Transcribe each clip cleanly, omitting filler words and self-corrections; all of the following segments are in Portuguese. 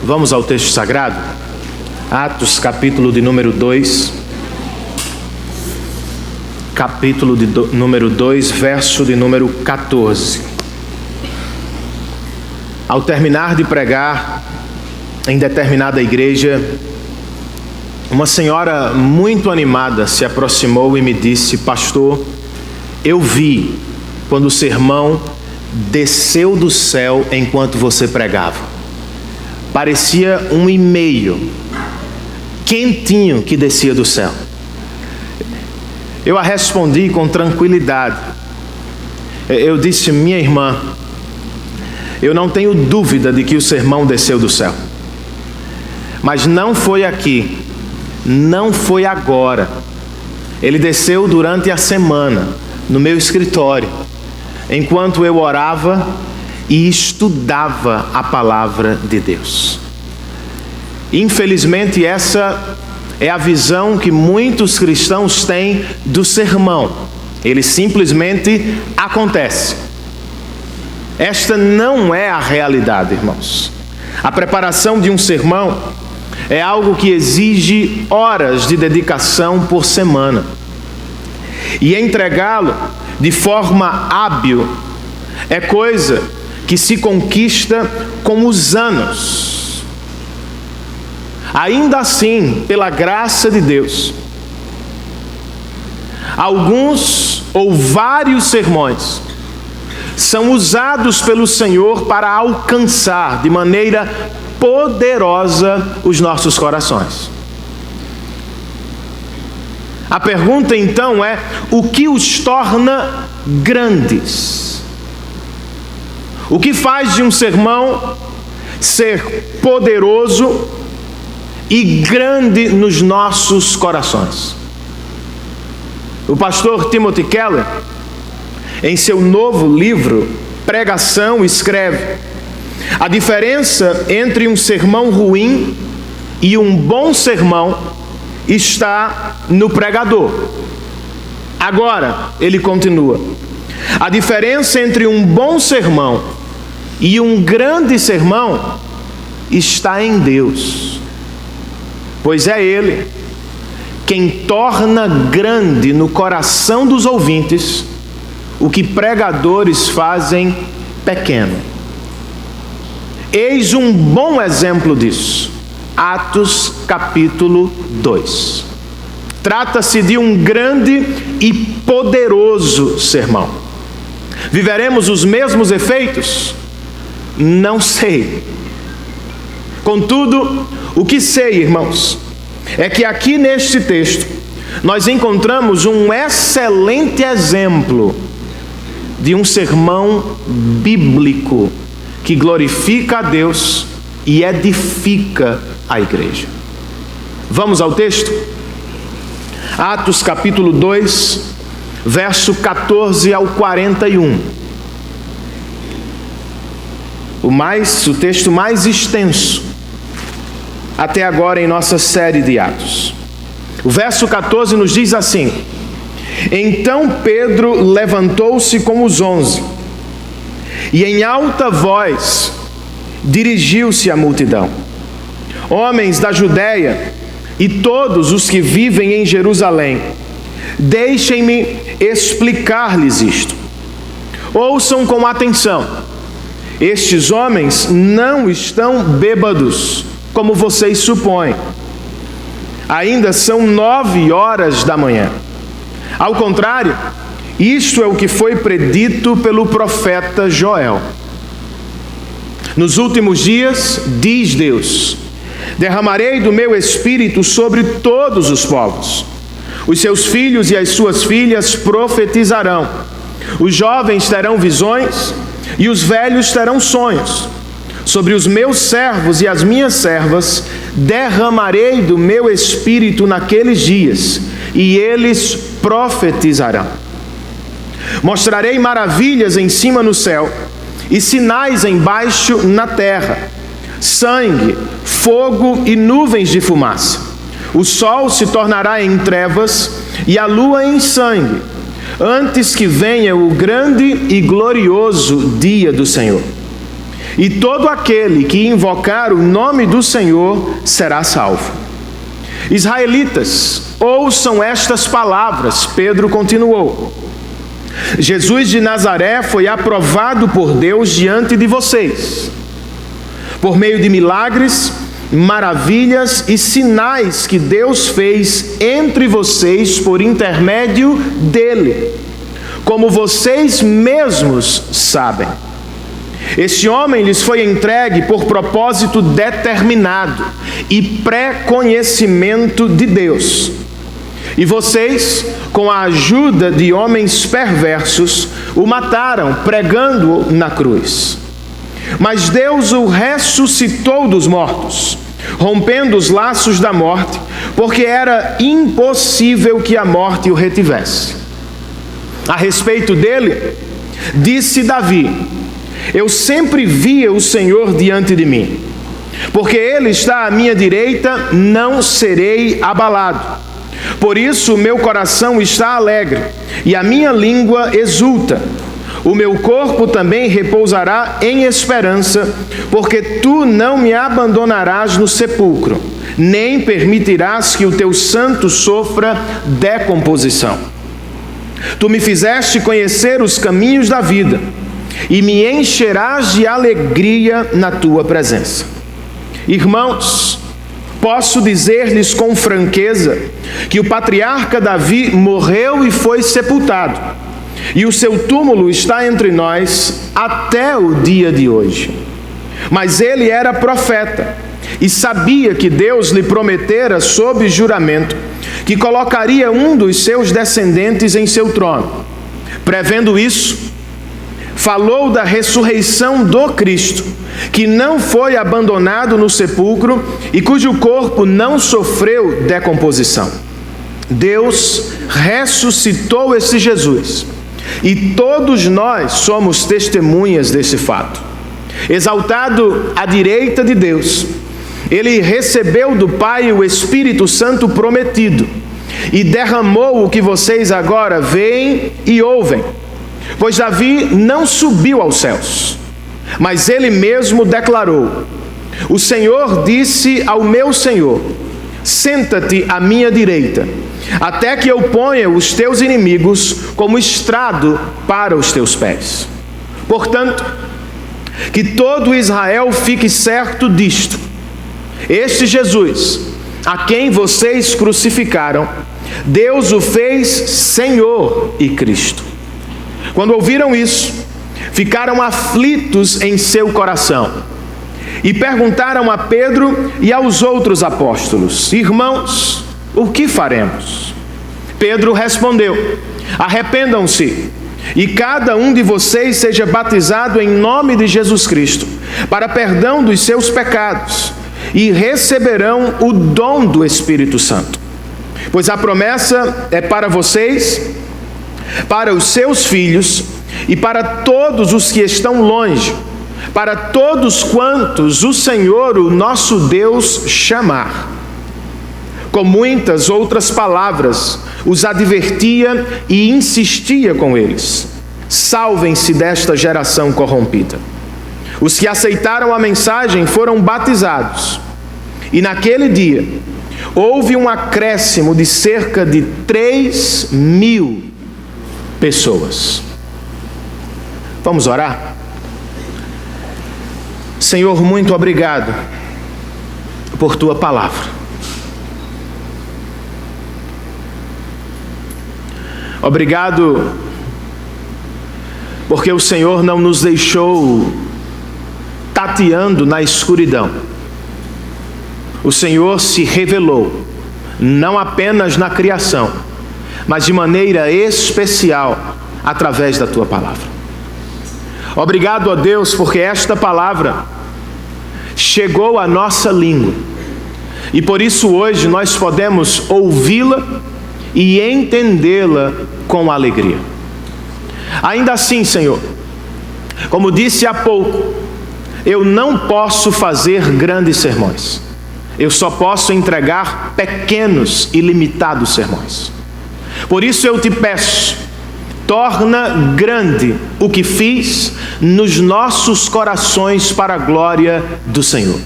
Vamos ao texto sagrado? Atos, capítulo de número 2. Capítulo de número 2, verso de número 14. Ao terminar de pregar em determinada igreja, uma senhora muito animada se aproximou e me disse: pastor, eu vi quando o sermão desceu do céu enquanto você pregava. Parecia um e-mail quentinho que descia do céu. Eu a respondi com tranquilidade. Eu disse: minha irmã, eu não tenho dúvida de que o sermão desceu do céu. Mas não foi aqui, não foi agora. Ele desceu durante a semana, no meu escritório, enquanto eu orava e estudava a palavra de Deus. Infelizmente, essa é a visão que muitos cristãos têm do sermão. Ele simplesmente acontece. Esta não é a realidade, irmãos. A preparação de um sermão é algo que exige horas de dedicação por semana. E entregá-lo de forma hábil é coisa que se conquista com os anos. Ainda assim, pela graça de Deus, alguns ou vários sermões são usados pelo Senhor para alcançar de maneira poderosa os nossos corações. A pergunta então é: o que os torna grandes? O que faz de um sermão ser poderoso e grande nos nossos corações? O pastor Timothy Keller, em seu novo livro, Pregação, escreve: a diferença entre um sermão ruim e um bom sermão está no pregador. Agora, ele continua: a diferença entre um bom sermão e um grande sermão está em Deus. Pois é Ele quem torna grande no coração dos ouvintes o que pregadores fazem pequeno. Eis um bom exemplo disso. Atos capítulo 2. Trata-se de um grande e poderoso sermão. Viveremos os mesmos efeitos? Não sei. Contudo, o que sei, irmãos, é que aqui neste texto nós encontramos um excelente exemplo de um sermão bíblico que glorifica a Deus e edifica a igreja. Vamos ao texto? Atos capítulo 2, verso 14 ao 41. O texto mais extenso até agora em nossa série de Atos. O verso 14 nos diz assim: então Pedro levantou-se com os 11 e em alta voz dirigiu-se à multidão: homens da Judéia e todos os que vivem em Jerusalém, deixem-me explicar-lhes isto. Ouçam com atenção. Estes homens não estão bêbados, como vocês supõem. Ainda são 9 horas da manhã. Ao contrário, isto é o que foi predito pelo profeta Joel. Nos últimos dias, diz Deus, derramarei do meu espírito sobre todos os povos. Os seus filhos e as suas filhas profetizarão. Os jovens terão visões e os velhos terão sonhos. Sobre os meus servos e as minhas servas derramarei do meu espírito naqueles dias, e eles profetizarão. Mostrarei maravilhas em cima no céu e sinais embaixo na terra: sangue, fogo e nuvens de fumaça. O sol se tornará em trevas e a lua em sangue, antes que venha o grande e glorioso dia do Senhor. e todo aquele que invocar o nome do Senhor será salvo. Israelitas, ouçam estas palavras, Pedro continuou. Jesus de Nazaré foi aprovado por Deus diante de vocês, por meio de milagres, maravilhas e sinais que Deus fez entre vocês por intermédio dele, como vocês mesmos sabem. Este homem lhes foi entregue por propósito determinado e pré-conhecimento de Deus. E vocês, com a ajuda de homens perversos, o mataram, pregando-o na cruz. Mas Deus o ressuscitou dos mortos, rompendo os laços da morte, porque era impossível que a morte o retivesse. A respeito dele, disse Davi: eu sempre via o Senhor diante de mim. Porque ele está à minha direita, não serei abalado. Por isso o meu coração está alegre, e a minha língua exulta. O meu corpo também repousará em esperança, porque tu não me abandonarás no sepulcro, nem permitirás que o teu santo sofra decomposição. Tu me fizeste conhecer os caminhos da vida, e me encherás de alegria na tua presença. Irmãos, posso dizer-lhes com franqueza que o patriarca Davi morreu e foi sepultado, e o seu túmulo está entre nós até o dia de hoje. Mas ele era profeta e sabia que Deus lhe prometera sob juramento que colocaria um dos seus descendentes em seu trono. Prevendo isso, falou da ressurreição do Cristo, que não foi abandonado no sepulcro e cujo corpo não sofreu decomposição. Deus ressuscitou esse Jesus, e todos nós somos testemunhas desse fato. Exaltado à direita de Deus, ele recebeu do Pai o Espírito Santo prometido e derramou o que vocês agora veem e ouvem. Pois Davi não subiu aos céus, mas ele mesmo declarou: o Senhor disse ao meu Senhor: senta-te à minha direita, até que eu ponha os teus inimigos como estrado para os teus pés. Portanto, que todo Israel fique certo disto: este Jesus, a quem vocês crucificaram, Deus o fez Senhor e Cristo. Quando ouviram isso, ficaram aflitos em seu coração e perguntaram a Pedro e aos outros apóstolos: irmãos, o que faremos? Pedro respondeu: arrependam-se e cada um de vocês seja batizado em nome de Jesus Cristo para perdão dos seus pecados, e receberão o dom do Espírito Santo. Pois a promessa é para vocês, para os seus filhos e para todos os que estão longe, para todos quantos o Senhor, o nosso Deus, chamar. Com muitas outras palavras, os advertia e insistia com eles: salvem-se desta geração corrompida. Os que aceitaram a mensagem foram batizados, e naquele dia houve um acréscimo de cerca de 3.000 pessoas. Vamos orar? Senhor, muito obrigado por tua palavra. Obrigado porque o Senhor não nos deixou tateando na escuridão. O Senhor se revelou, não apenas na criação, mas de maneira especial através da tua palavra. Obrigado a Deus, porque esta palavra chegou à nossa língua, e por isso hoje nós podemos ouvi-la e entendê-la com alegria. Ainda assim, Senhor, como disse há pouco, eu não posso fazer grandes sermões. Eu só posso entregar pequenos e limitados sermões. Por isso eu te peço, torna grande o que fiz nos nossos corações para a glória do Senhor.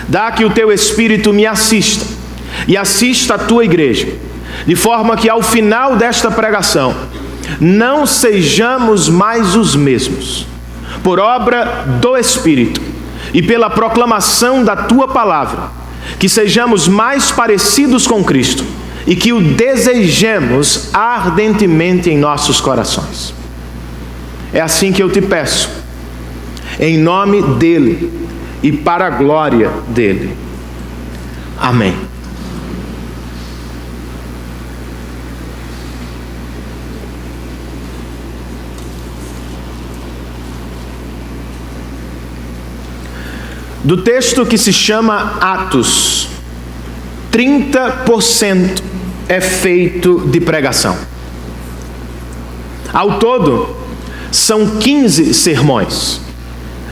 Dá que o teu Espírito me assista e assista a tua igreja, de forma que ao final desta pregação não sejamos mais os mesmos, por obra do Espírito e pela proclamação da tua palavra, que sejamos mais parecidos com Cristo e que o desejemos ardentemente em nossos corações. É assim que eu te peço, em nome dele e para a glória dele. Amém. Do texto que se chama Atos, 30% é feito de pregação. Ao todo, são 15 sermões.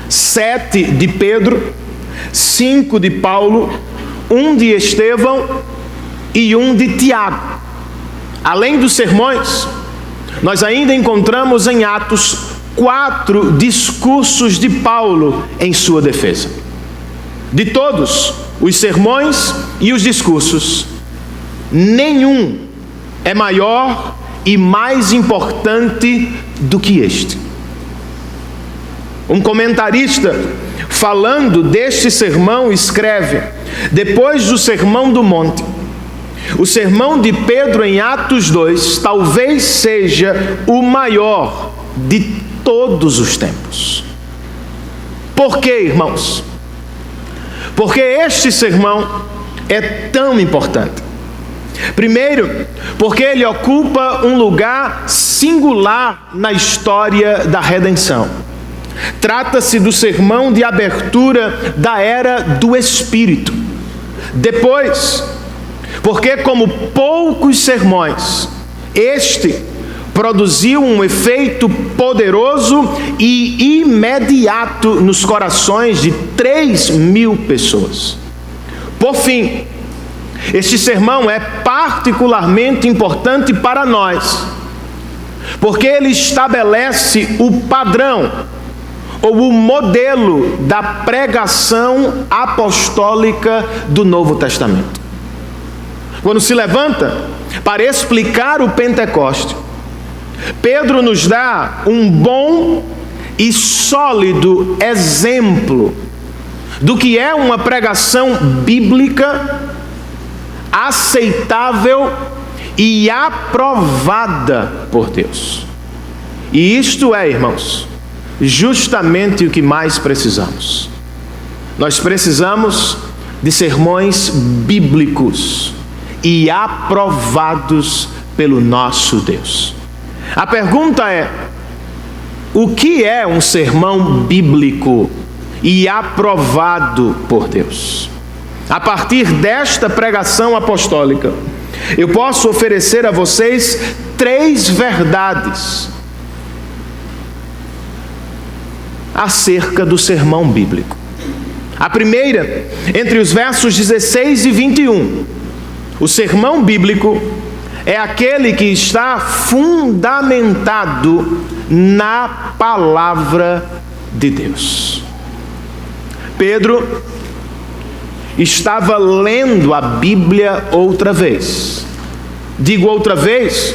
7 de Pedro, 5 de Paulo, 1 de Estevão e 1 de Tiago. Além dos sermões, nós ainda encontramos em Atos 4 discursos de Paulo em sua defesa. De todos os sermões e os discursos, nenhum é maior e mais importante do que este. Um comentarista, falando deste sermão, escreve: depois do Sermão do Monte, o sermão de Pedro em Atos 2 talvez seja o maior de todos os tempos. Por quê, irmãos? Porque este sermão é tão importante. Primeiro, porque ele ocupa um lugar singular na história da redenção. Trata-se do sermão de abertura da era do Espírito. Depois, porque como poucos sermões, este produziu um efeito poderoso e imediato nos corações de 3.000 pessoas. Por fim, este sermão é particularmente importante para nós, porque ele estabelece o padrão ou o modelo da pregação apostólica do Novo Testamento. Quando se levanta para explicar o Pentecoste, Pedro nos dá um bom e sólido exemplo do que é uma pregação bíblica aceitável e aprovada por Deus. E isto é, irmãos, justamente o que mais precisamos. Nós precisamos de sermões bíblicos e aprovados pelo nosso Deus. A pergunta é: o que é um sermão bíblico e aprovado por Deus? A partir desta pregação apostólica, eu posso oferecer a vocês 3 verdades acerca do sermão bíblico. A primeira, entre os versos 16 e 21. O sermão bíblico é aquele que está fundamentado na palavra de Deus. Pedro estava lendo a Bíblia outra vez. Digo outra vez,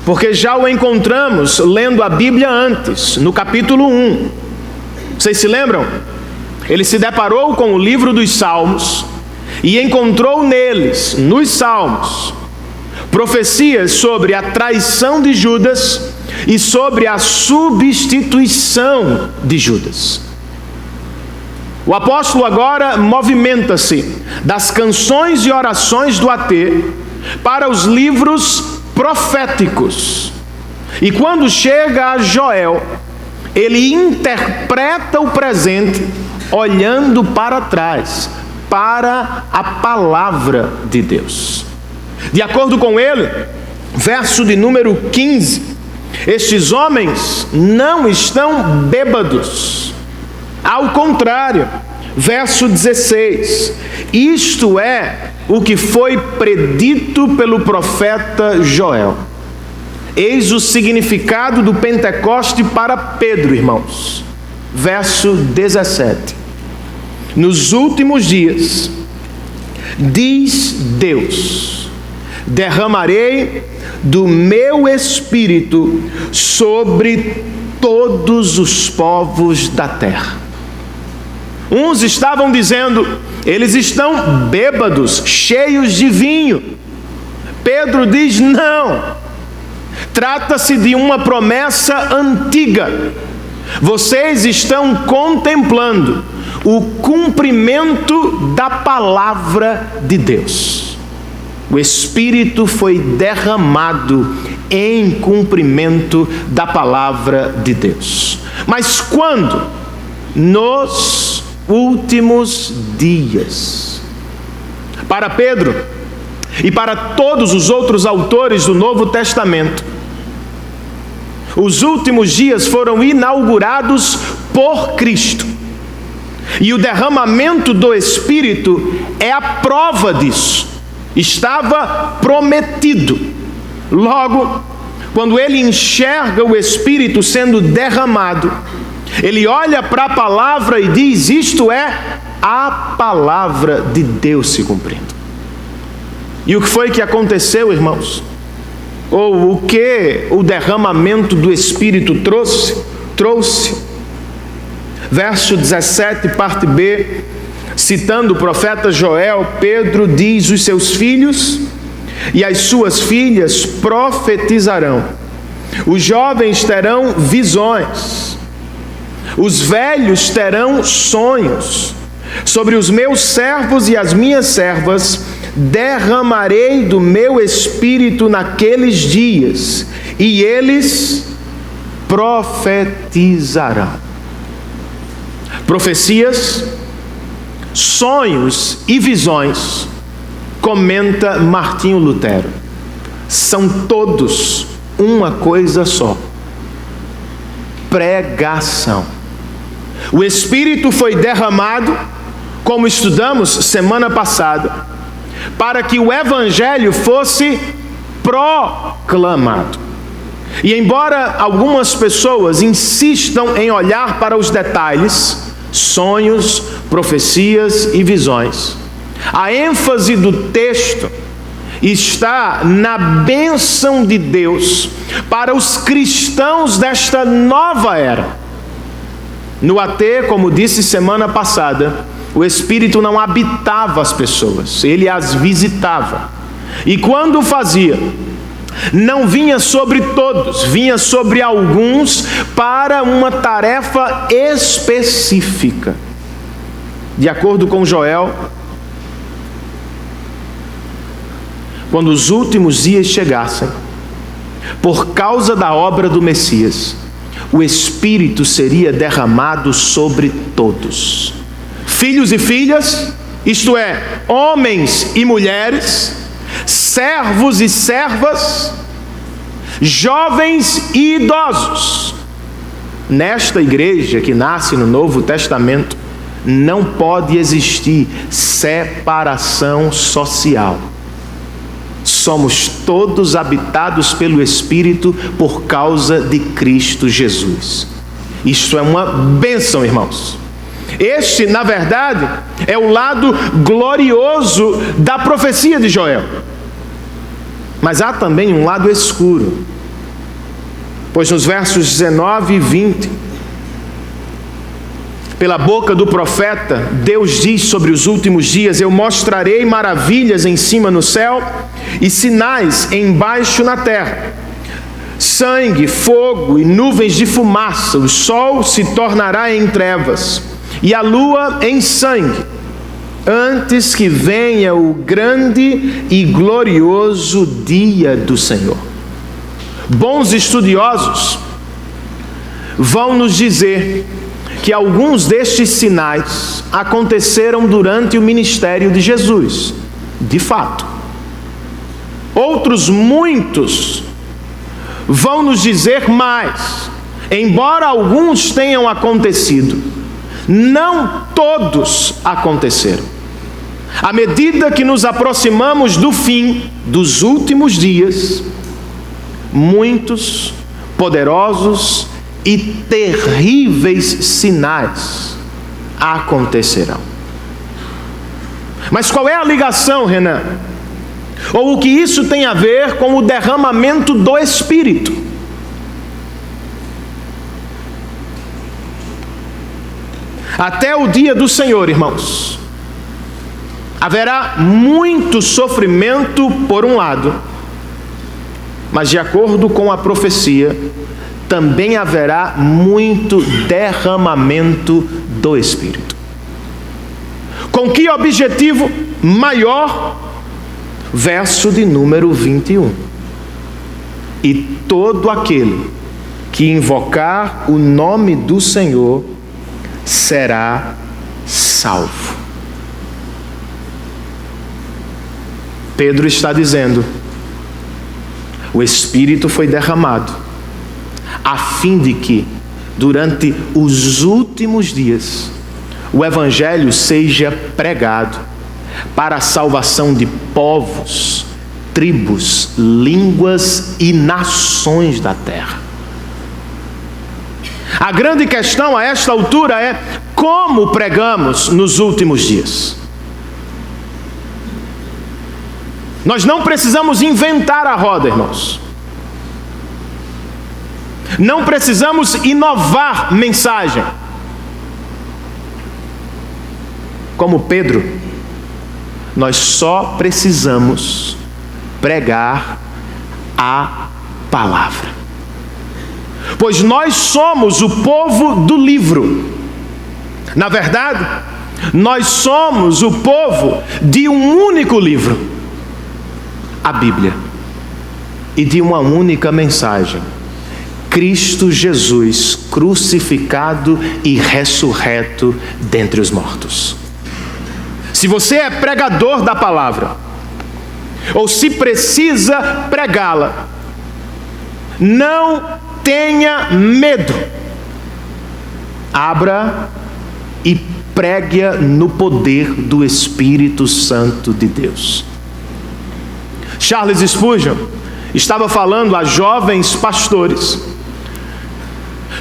porque já o encontramos lendo a Bíblia antes, no capítulo 1. Vocês se lembram? Ele se deparou com o livro dos Salmos e encontrou neles, nos Salmos, profecias sobre a traição de Judas e sobre a substituição de Judas. O apóstolo agora movimenta-se das canções e orações do AT para os livros proféticos. E quando chega a Joel, ele interpreta o presente olhando para trás, para a palavra de Deus. De acordo com ele, verso de número 15, estes homens não estão bêbados. Ao contrário, verso 16, isto é o que foi predito pelo profeta Joel. Eis o significado do Pentecoste para Pedro, irmãos. Verso 17. Nos últimos dias, diz Deus, derramarei do meu Espírito sobre todos os povos da terra. Uns estavam dizendo, eles estão bêbados, cheios de vinho. Pedro diz, não. Trata-se de uma promessa antiga. Vocês estão contemplando o cumprimento da palavra de Deus. O Espírito foi derramado em cumprimento da palavra de Deus. Mas quando? Nos últimos dias. Para Pedro e para todos os outros autores do Novo Testamento, os últimos dias foram inaugurados por Cristo. E o derramamento do Espírito é a prova disso. Estava prometido. Logo, quando ele enxerga o Espírito sendo derramado, ele olha para a palavra e diz, isto é a palavra de Deus se cumprindo. E o que foi que aconteceu, irmãos? Ou o que o derramamento do Espírito trouxe? Verso 17, parte B, citando o profeta Joel, Pedro diz, os seus filhos e as suas filhas profetizarão. Os jovens terão visões. Os velhos terão sonhos. Sobre os meus servos e as minhas servas derramarei do meu Espírito naqueles dias, e eles profetizarão. Profecias, sonhos e visões, comenta Martinho Lutero, são todos uma coisa só: pregação. O Espírito foi derramado, como estudamos semana passada, para que o Evangelho fosse proclamado. E embora algumas pessoas insistam em olhar para os detalhes, sonhos, profecias e visões, a ênfase do texto está na bênção de Deus para os cristãos desta nova era. No AT, como disse semana passada, o Espírito não habitava as pessoas, ele as visitava. E quando o fazia, não vinha sobre todos, vinha sobre alguns para uma tarefa específica. De acordo com Joel, quando os últimos dias chegassem, por causa da obra do Messias, o Espírito seria derramado sobre todos. Filhos e filhas, isto é, homens e mulheres, servos e servas, jovens e idosos. Nesta igreja que nasce no Novo Testamento, não pode existir separação social. Somos todos habitados pelo Espírito por causa de Cristo Jesus. Isto é uma bênção, irmãos. Este, na verdade, é o lado glorioso da profecia de Joel. Mas há também um lado escuro. Pois nos versos 19 e 20, pela boca do profeta, Deus diz sobre os últimos dias: eu mostrarei maravilhas em cima no céu e sinais embaixo na terra, sangue, fogo e nuvens de fumaça. O sol se tornará em trevas e a lua em sangue, antes que venha o grande e glorioso dia do Senhor. Bons estudiosos vão nos dizer que alguns destes sinais aconteceram durante o ministério de Jesus, de fato. Outros muitos vão nos dizer mais, embora alguns tenham acontecido, não todos aconteceram. À medida que nos aproximamos do fim dos últimos dias, muitos, poderosos e terríveis sinais acontecerão. Mas qual é a ligação, Renan? Ou o que isso tem a ver com o derramamento do Espírito? Até o dia do Senhor, irmãos, haverá muito sofrimento por um lado, mas de acordo com a profecia, também haverá muito derramamento do Espírito. Com que objetivo maior? Verso de número 21. E todo aquele que invocar o nome do Senhor será salvo. Pedro está dizendo: o Espírito foi derramado a fim de que, durante os últimos dias, o Evangelho seja pregado para a salvação de povos, tribos, línguas e nações da terra. A grande questão a esta altura é: como pregamos nos últimos dias? Nós não precisamos inventar a roda, irmãos. Não precisamos inovar mensagem. Como Pedro, nós só precisamos pregar a palavra. Pois nós somos o povo do livro. Na verdade, nós somos o povo de um único livro, a Bíblia, e de uma única mensagem: Cristo Jesus crucificado e ressurreto dentre os mortos. Se você é pregador da palavra, ou se precisa pregá-la, não tenha medo. Abra e pregue-a no poder do Espírito Santo de Deus. Charles Spurgeon estava falando a jovens pastores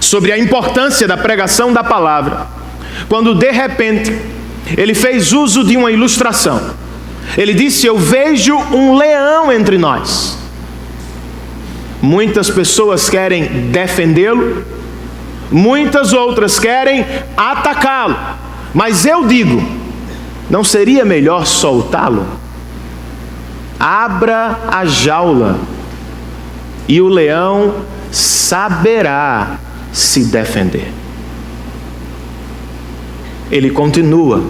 sobre a importância da pregação da palavra, quando de repente ele fez uso de uma ilustração. Ele disse: eu vejo um leão entre nós. Muitas pessoas querem defendê-lo, muitas outras querem atacá-lo, mas eu digo: não seria melhor soltá-lo? Abra a jaula e o leão saberá se defender. Ele continua: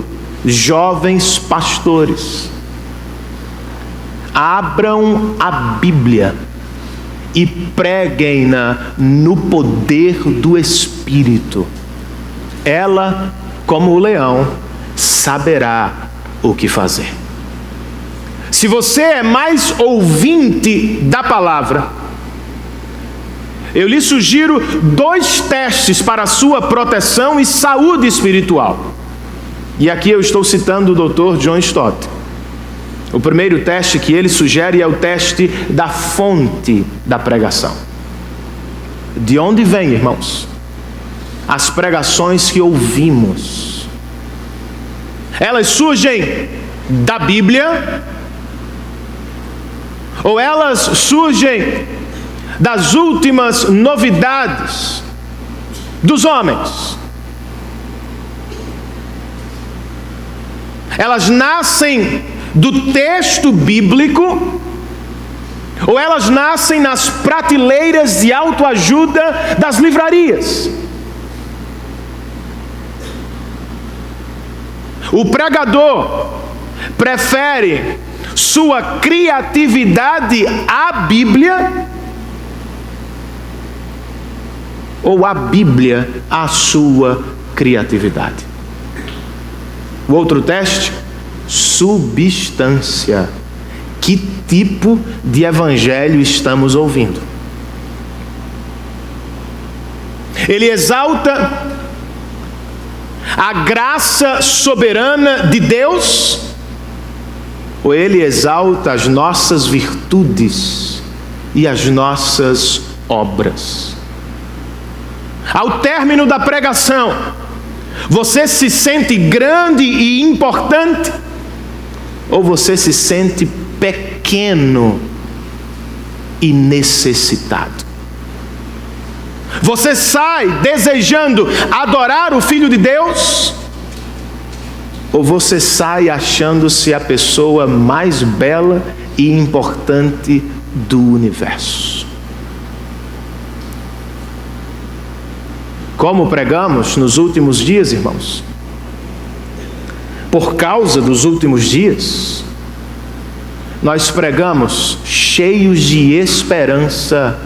jovens pastores, abram a Bíblia e preguem-na no poder do Espírito. Ela, como o leão, saberá o que fazer. Se você é mais ouvinte da palavra, eu lhe sugiro 2 testes para a sua proteção e saúde espiritual. E aqui eu estou citando o Dr. John Stott. O primeiro teste que ele sugere é o teste da fonte da pregação. De onde vem, irmãos, as pregações que ouvimos? Elas surgem da Bíblia? Ou elas surgem das últimas novidades dos homens? Elas nascem do texto bíblico, ou elas nascem nas prateleiras de autoajuda das livrarias? O pregador prefere sua criatividade à Bíblia, ou a Bíblia à sua criatividade? O outro teste: substância. Que tipo de evangelho estamos ouvindo? Ele exalta a graça soberana de Deus, ou ele exalta as nossas virtudes e as nossas obras. Ao término da pregação, você se sente grande e importante? Ou você se sente pequeno e necessitado? Você sai desejando adorar o Filho de Deus? Ou você sai achando-se a pessoa mais bela e importante do universo? Como pregamos nos últimos dias, irmãos? Por causa dos últimos dias, nós pregamos cheios de esperança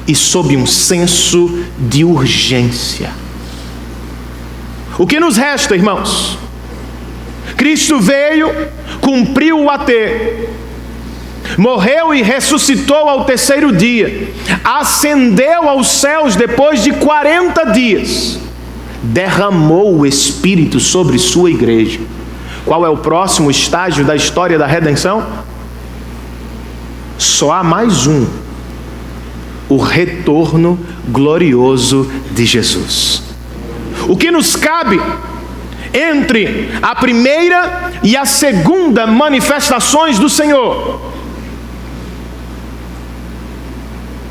e sob um senso de urgência. O que nos resta, irmãos? Cristo veio, cumpriu o AT, morreu e ressuscitou ao terceiro dia, ascendeu aos céus depois de 40 dias, derramou o Espírito sobre sua igreja. Qual é o próximo estágio da história da redenção? Só há mais um: o retorno glorioso de Jesus. O que nos cabe entre a primeira e a segunda manifestações do Senhor?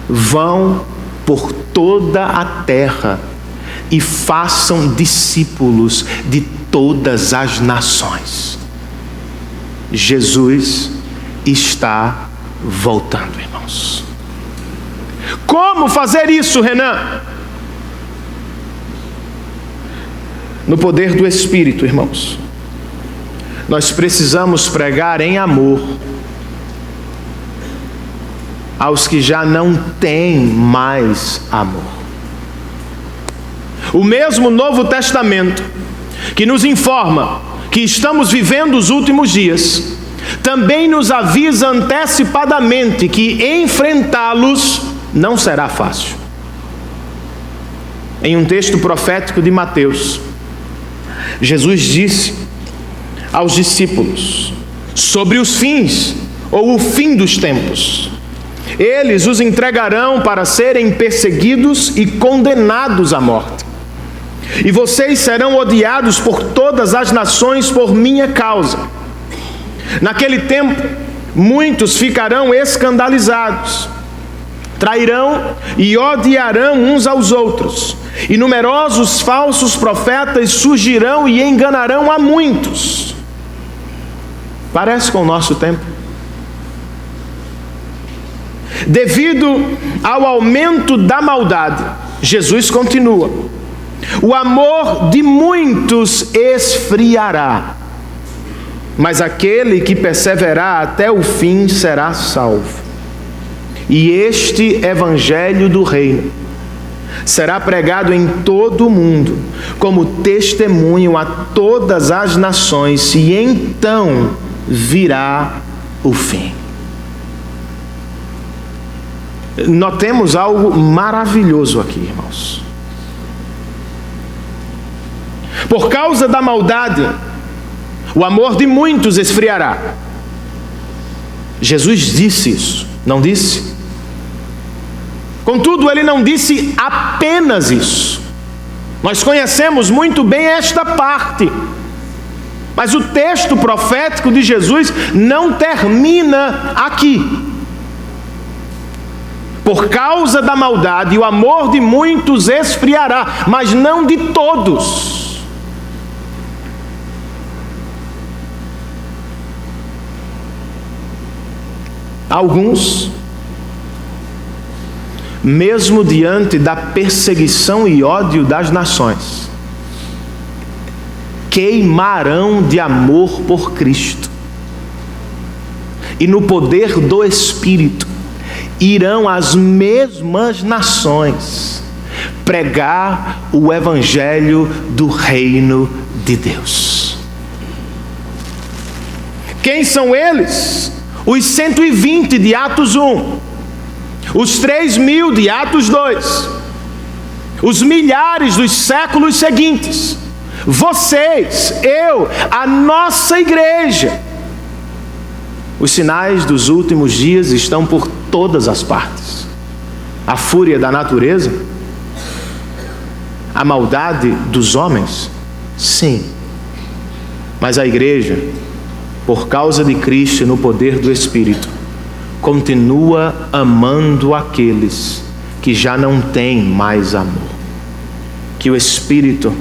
Vão por toda a terra e façam discípulos de todas as nações. Jesus está voltando, irmãos. Como fazer isso, Renan? No poder do Espírito, irmãos. Nós precisamos pregar em amor aos que já não têm mais amor. O mesmo Novo Testamento que nos informa que estamos vivendo os últimos dias, também nos avisa antecipadamente que enfrentá-los não será fácil. Em um texto profético de Mateus, Jesus disse aos discípulos sobre os fins ou o fim dos tempos: eles os entregarão para serem perseguidos e condenados à morte, e vocês serão odiados por todas as nações por minha causa. Naquele tempo, muitos ficarão escandalizados, trairão e odiarão uns aos outros, e numerosos falsos profetas surgirão e enganarão a muitos. Parece com o nosso tempo. Devido ao aumento da maldade, Jesus continua: o amor de muitos esfriará, mas aquele que perseverar até o fim será salvo. E este evangelho do reino será pregado em todo o mundo, como testemunho a todas as nações, e então virá o fim. Notemos algo maravilhoso aqui, irmãos. Por causa da maldade, o amor de muitos esfriará. Jesus disse isso, não disse? Contudo, ele não disse apenas isso. Nós conhecemos muito bem esta parte, mas o texto profético de Jesus não termina aqui. Por causa da maldade, o amor de muitos esfriará, mas não de todos. Alguns, mesmo diante da perseguição e ódio das nações, queimarão de amor por Cristo, e no poder do Espírito irão às mesmas nações pregar o evangelho do reino de Deus. Quem são eles? Os 120 de Atos 1, os 3.000 de Atos 2, os milhares dos séculos seguintes, vocês, eu, a nossa igreja. Os sinais dos últimos dias estão por todas as partes. A fúria da natureza, a maldade dos homens, sim. Mas a igreja, por causa de Cristo e no poder do Espírito, continua amando aqueles que já não têm mais amor. Que o Espírito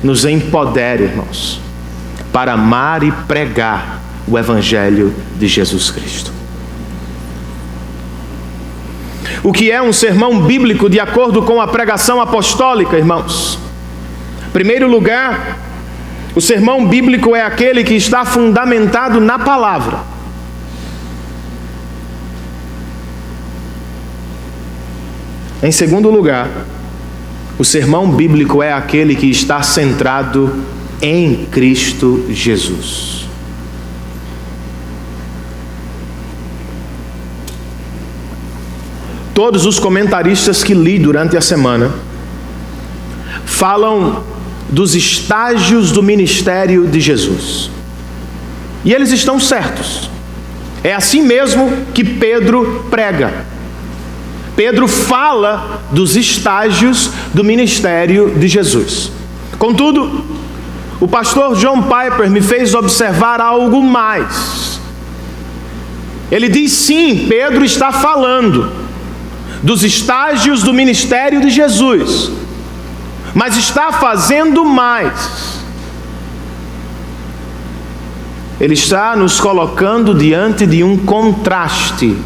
nos empodere, irmãos, para amar e pregar o Evangelho de Jesus Cristo. O que é um sermão bíblico de acordo com a pregação apostólica, irmãos? Em primeiro lugar, o sermão bíblico é aquele que está fundamentado na palavra. Em segundo lugar, o sermão bíblico é aquele que está centrado em Cristo Jesus. Todos os comentaristas que li durante a semana falam dos estágios do ministério de Jesus. E eles estão certos. É assim mesmo que Pedro prega. Pedro fala dos estágios do ministério de Jesus. Contudo, o pastor John Piper me fez observar algo mais. Ele diz sim, Pedro está falando dos estágios do ministério de Jesus, mas está fazendo mais. Ele está nos colocando diante de um contraste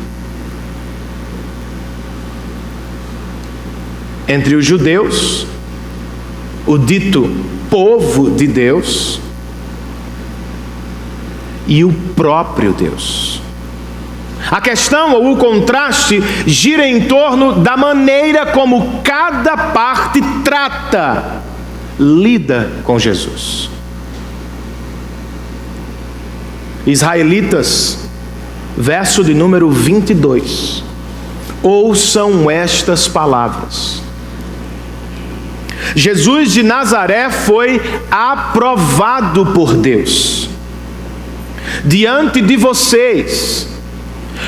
entre os judeus, o dito povo de Deus, e o próprio Deus. A questão ou o contraste gira em torno da maneira como cada parte trata, lida com Jesus. Israelitas, verso de número 22. Ouçam estas palavras. Jesus de Nazaré foi aprovado por Deus diante de vocês,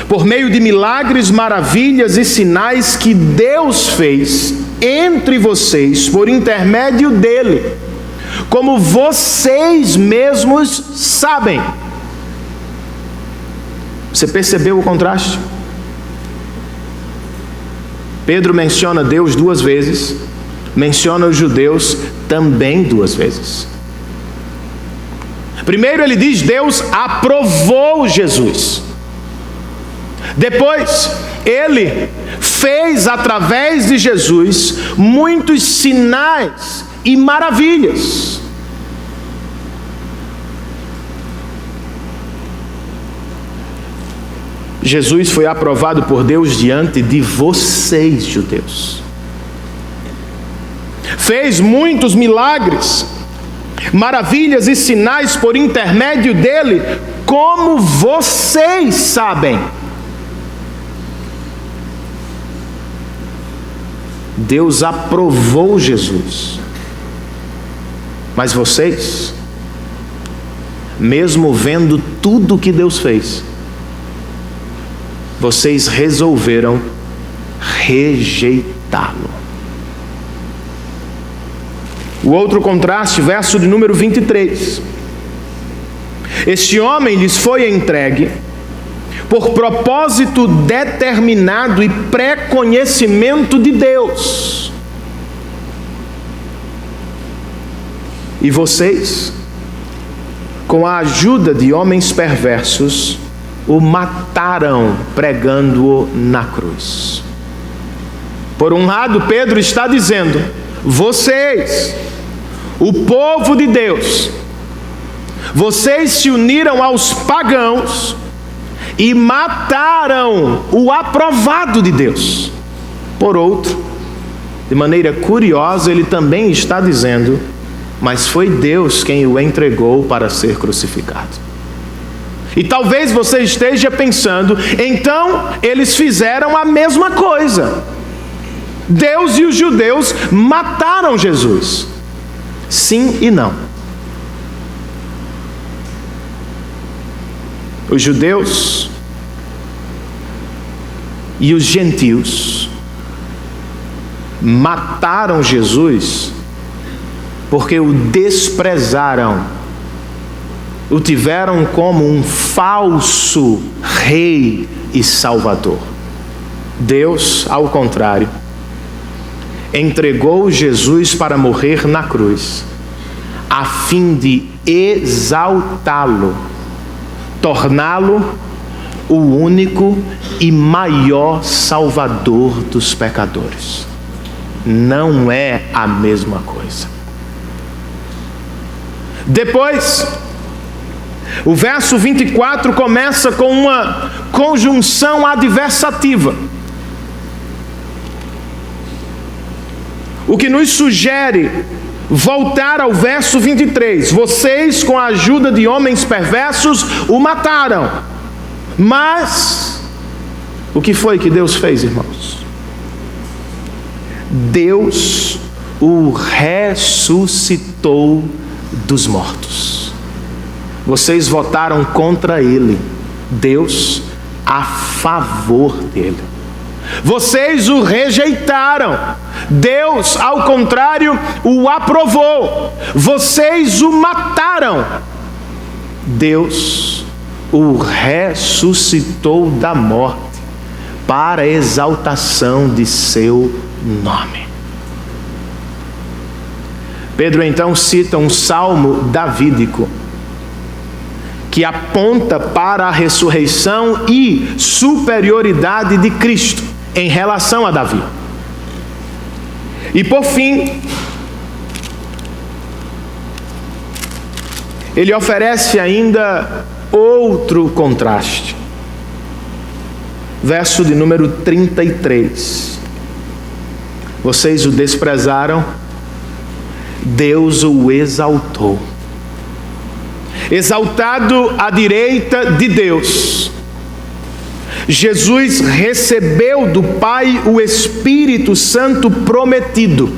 por meio de milagres, maravilhas e sinais que Deus fez entre vocês por intermédio dele, como vocês mesmos sabem. Você percebeu o contraste? Pedro menciona Deus 2 vezes, menciona os judeus também 2 vezes. Primeiro ele diz: Deus aprovou Jesus. Depois, ele fez através de Jesus muitos sinais e maravilhas. Jesus foi aprovado por Deus diante de vocês, judeus. Fez muitos milagres, maravilhas e sinais por intermédio dele, como vocês sabem. Deus aprovou Jesus. Mas vocês, mesmo vendo tudo que Deus fez, vocês resolveram rejeitá-lo. O outro contraste, verso de número 23. Este homem lhes foi entregue por propósito determinado e pré-conhecimento de Deus. E vocês, com a ajuda de homens perversos, o mataram pregando-o na cruz. Por um lado, Pedro está dizendo: vocês, o povo de Deus, vocês se uniram aos pagãos e mataram o aprovado de Deus. Por outro, de maneira curiosa, ele também está dizendo: mas foi Deus quem o entregou para ser crucificado. E talvez você esteja pensando: então eles fizeram a mesma coisa. Deus e os judeus mataram Jesus. Sim e não. Os judeus e os gentios mataram Jesus porque o desprezaram, o tiveram como um falso rei e salvador. Deus, ao contrário, entregou Jesus para morrer na cruz, a fim de exaltá-lo, torná-lo o único e maior salvador dos pecadores. Não é a mesma coisa. Depois, o verso 24 começa com uma conjunção adversativa, o que nos sugere voltar ao verso 23. Vocês, com a ajuda de homens perversos, o mataram. Mas, o que foi que Deus fez, irmãos? Deus o ressuscitou dos mortos. Vocês votaram contra ele, Deus a favor dele. Vocês o rejeitaram, Deus, ao contrário, o aprovou. Vocês o mataram, Deus o ressuscitou da morte para a exaltação de seu nome. Pedro então cita um salmo davídico que aponta para a ressurreição e superioridade de Cristo em relação a Davi. E por fim, ele oferece ainda outro contraste. Verso de número 33. Vocês o desprezaram, Deus o exaltou. Exaltado à direita de Deus, Jesus recebeu do Pai o Espírito Santo prometido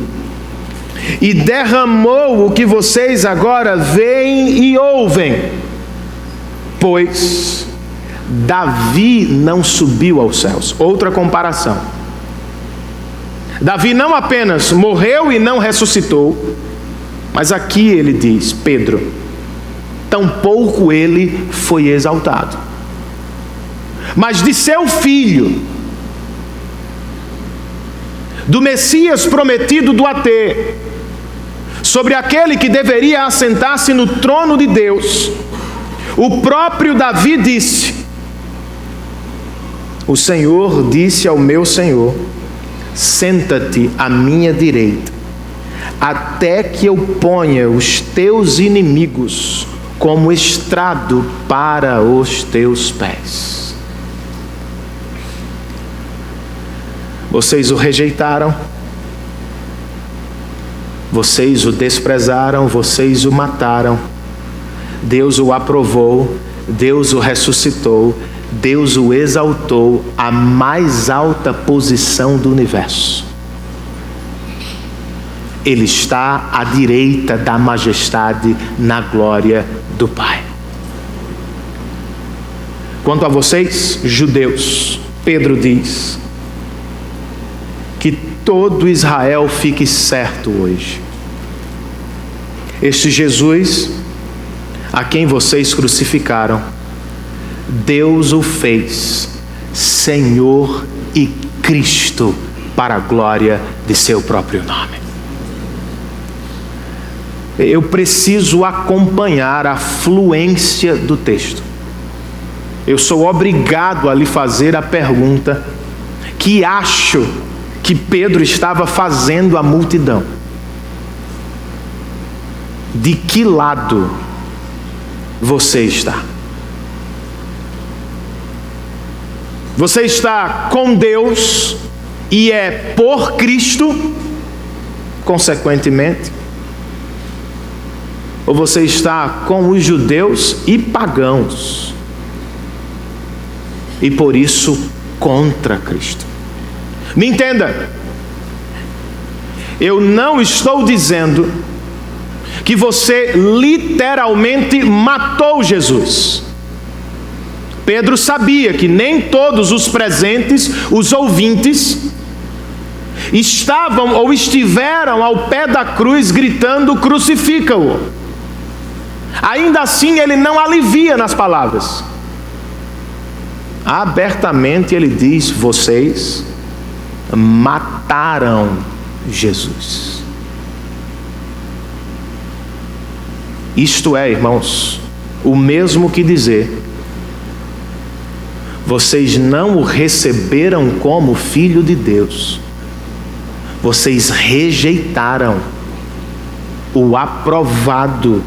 e derramou o que vocês agora veem e ouvem, pois Davi não subiu aos céus. Outra comparação. Davi não apenas morreu e não ressuscitou, mas aqui ele diz, Pedro, tampouco ele foi exaltado. Mas de seu filho, do Messias prometido do AT, sobre aquele que deveria assentar-se no trono de Deus, o próprio Davi disse, o Senhor disse ao meu Senhor, senta-te à minha direita, até que eu ponha os teus inimigos como estrado para os teus pés. Vocês o rejeitaram, vocês o desprezaram, vocês o mataram. Deus o aprovou, Deus o ressuscitou, Deus o exaltou à mais alta posição do universo. Ele está à direita da majestade na glória do Pai. Quanto a vocês, judeus, Pedro diz que todo Israel fique certo hoje. Este Jesus, a quem vocês crucificaram, Deus o fez Senhor e Cristo para a glória de seu próprio nome. Eu preciso acompanhar a fluência do texto. Eu sou obrigado a lhe fazer a pergunta que acho que Pedro estava fazendo à multidão. De que lado você está? Você está com Deus e é por Cristo, consequentemente? Ou você está com os judeus e pagãos e por isso contra Cristo? Me entenda, eu não estou dizendo que você literalmente matou Jesus. Pedro sabia que nem todos os presentes, os ouvintes, estavam ou estiveram ao pé da cruz gritando: crucifica-o. Ainda assim, ele não alivia nas palavras. Abertamente ele diz: vocês mataram Jesus. Isto é, irmãos, o mesmo que dizer: vocês não o receberam como filho de Deus, vocês rejeitaram o aprovado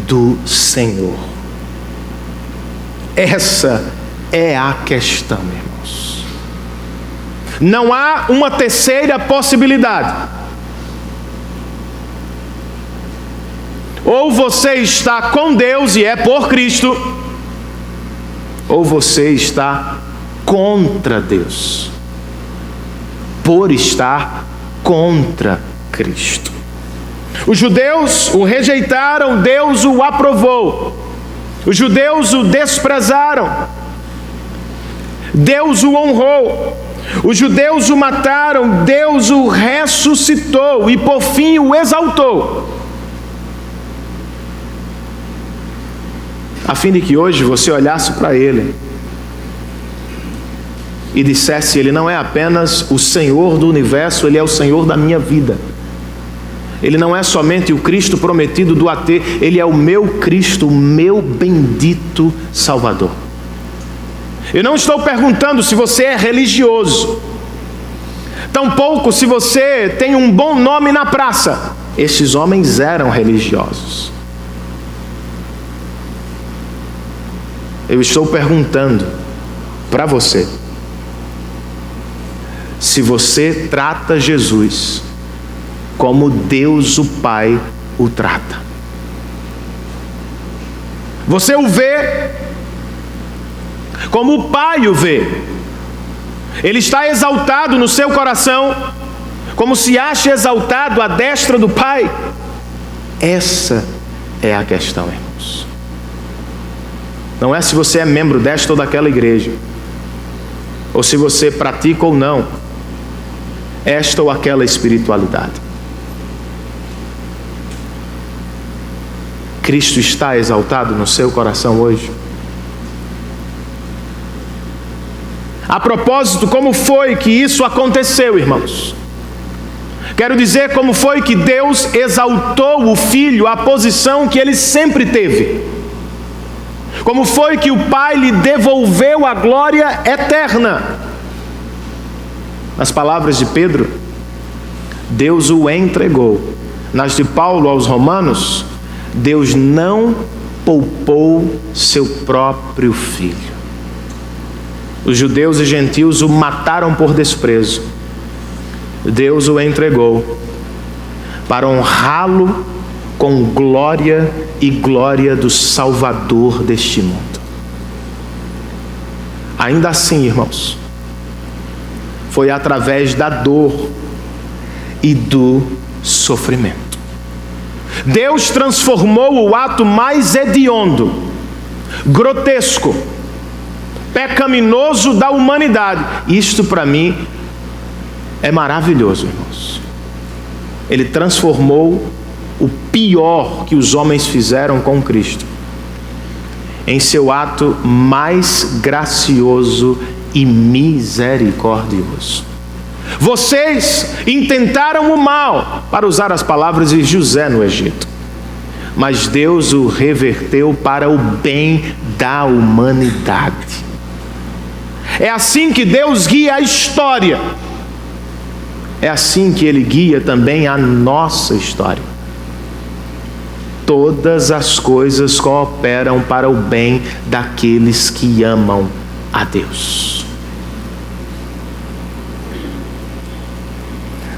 do Senhor. Essa é a questão, irmãos. Não há uma terceira possibilidade. Ou você está com Deus e é por Cristo, ou você está contra Deus, por estar contra Cristo. Os judeus o rejeitaram, Deus o aprovou. Os judeus o desprezaram, Deus o honrou. Os judeus o mataram, Deus o ressuscitou e por fim o exaltou. A fim de que hoje você olhasse para ele e dissesse: ele não é apenas o Senhor do universo, ele é o Senhor da minha vida. Ele não é somente o Cristo prometido do AT, ele é o meu Cristo, o meu bendito Salvador. Eu não estou perguntando se você é religioso, tampouco se você tem um bom nome na praça. Esses homens eram religiosos. Eu estou perguntando para você se você trata Jesus como Deus o Pai o trata. Você o vê como o Pai o vê. Ele está exaltado no seu coração, como se acha exaltado à destra do Pai. Essa é a questão, irmãos. Não é se você é membro desta ou daquela igreja, ou se você pratica ou não esta ou aquela espiritualidade. Cristo está exaltado no seu coração hoje? A propósito, como foi que isso aconteceu, irmãos? Quero dizer, como foi que Deus exaltou o Filho à posição que ele sempre teve? Como foi que o Pai lhe devolveu a glória eterna? Nas palavras de Pedro, Deus o entregou. Nas de Paulo aos Romanos, Deus não poupou seu próprio Filho. Os judeus e gentios o mataram por desprezo. Deus o entregou para honrá-lo com glória e glória do Salvador deste mundo. Ainda assim, irmãos, foi através da dor e do sofrimento. Deus transformou o ato mais hediondo, grotesco, pecaminoso da humanidade. Isto para mim é maravilhoso, irmãos. Ele transformou o pior que os homens fizeram com Cristo em seu ato mais gracioso e misericordioso. Vocês intentaram o mal, para usar as palavras de José no Egito, mas Deus o reverteu para o bem da humanidade. É assim que Deus guia a história. É assim que Ele guia também a nossa história. Todas as coisas cooperam para o bem daqueles que amam a Deus.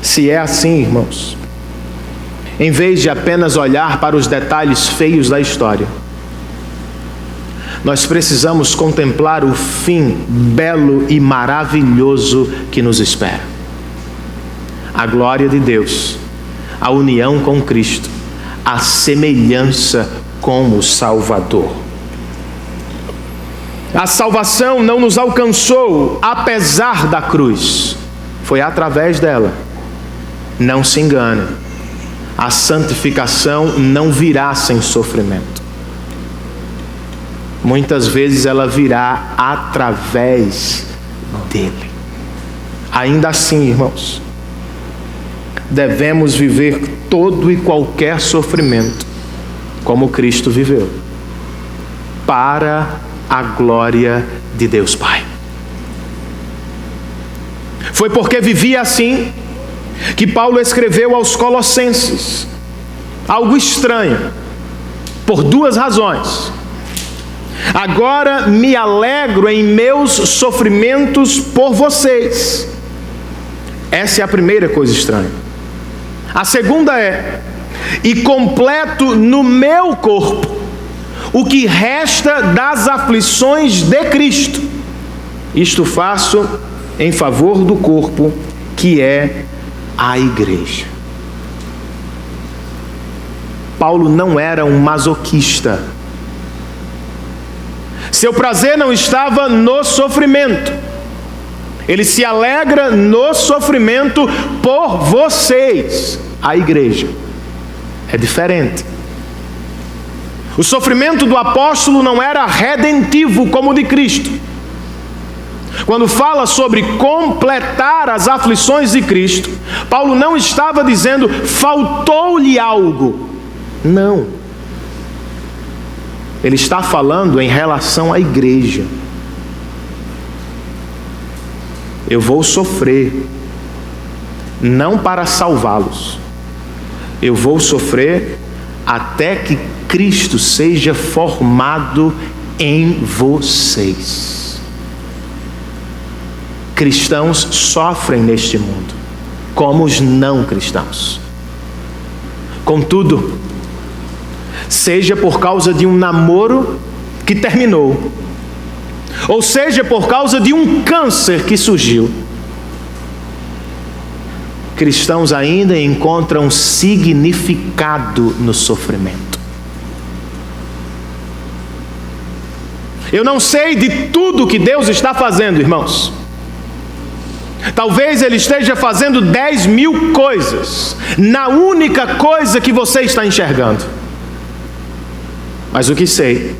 Se é assim, irmãos, em vez de apenas olhar para os detalhes feios da história, nós precisamos contemplar o fim belo e maravilhoso que nos espera. A glória de Deus, a união com Cristo, a semelhança com o Salvador. A salvação não nos alcançou apesar da cruz. Foi através dela. Não se engane. A santificação não virá sem sofrimento. Muitas vezes ela virá através dele. Ainda assim, irmãos, devemos viver todo e qualquer sofrimento como Cristo viveu, para a glória de Deus Pai. Foi porque vivia assim que Paulo escreveu aos Colossenses algo estranho, por duas razões. Agora me alegro em meus sofrimentos por vocês. Essa é a primeira coisa estranha. A segunda é: e completo no meu corpo o que resta das aflições de Cristo. Isto faço em favor do corpo, que é a igreja. Paulo não era um masoquista. Seu prazer não estava no sofrimento. Ele se alegra no sofrimento por vocês, a igreja. É diferente. O sofrimento do apóstolo não era redentivo como o de Cristo. Quando fala sobre completar as aflições de Cristo, Paulo não estava dizendo faltou-lhe algo. Não. Ele está falando em relação à igreja. Eu vou sofrer, não para salvá-los. Eu vou sofrer até que Cristo seja formado em vocês. Cristãos sofrem neste mundo, como os não cristãos. Contudo, seja por causa de um namoro que terminou, ou seja por causa de um câncer que surgiu, cristãos ainda encontram significado no sofrimento. Eu não sei de tudo que Deus está fazendo, irmãos. Talvez Ele esteja fazendo 10.000 coisas na única coisa que você está enxergando. Mas o que sei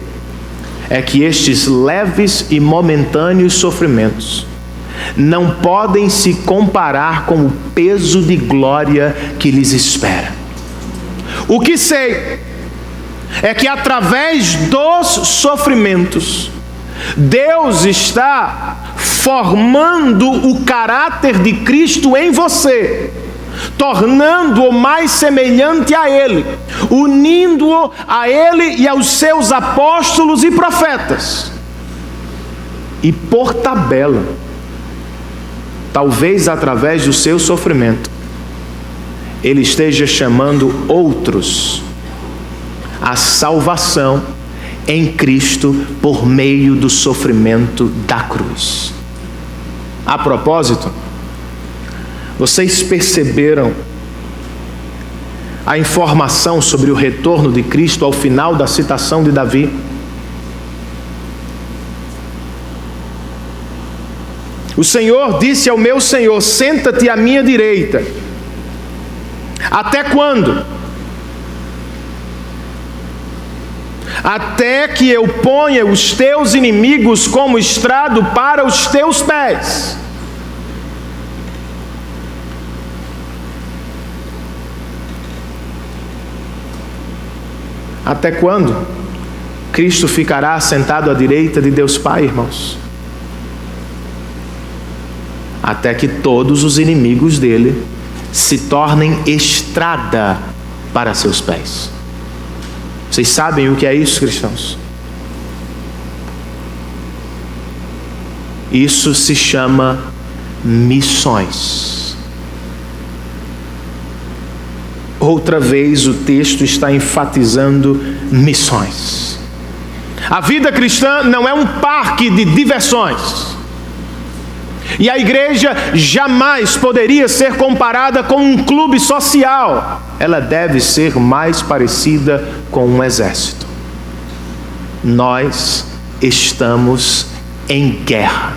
é que estes leves e momentâneos sofrimentos não podem se comparar com o peso de glória que lhes espera. O que sei é que através dos sofrimentos, Deus está formando o caráter de Cristo em você, tornando-o mais semelhante a Ele, unindo-o a Ele e aos seus apóstolos e profetas. E por tabela, talvez através do seu sofrimento, Ele esteja chamando outros à salvação em Cristo por meio do sofrimento da cruz. A propósito, vocês perceberam a informação sobre o retorno de Cristo ao final da citação de Davi? O Senhor disse ao meu Senhor: senta-te à minha direita. Até quando? Até que eu ponha os teus inimigos como estrado para os teus pés. Até quando Cristo ficará sentado à direita de Deus Pai, irmãos? Até que todos os inimigos dele se tornem estrada para seus pés. Vocês sabem o que é isso, cristãos? Isso se chama missões. Outra vez o texto está enfatizando missões. A vida cristã não é um parque de diversões. E a igreja jamais poderia ser comparada com um clube social. Ela deve ser mais parecida com um exército. Nós estamos em guerra.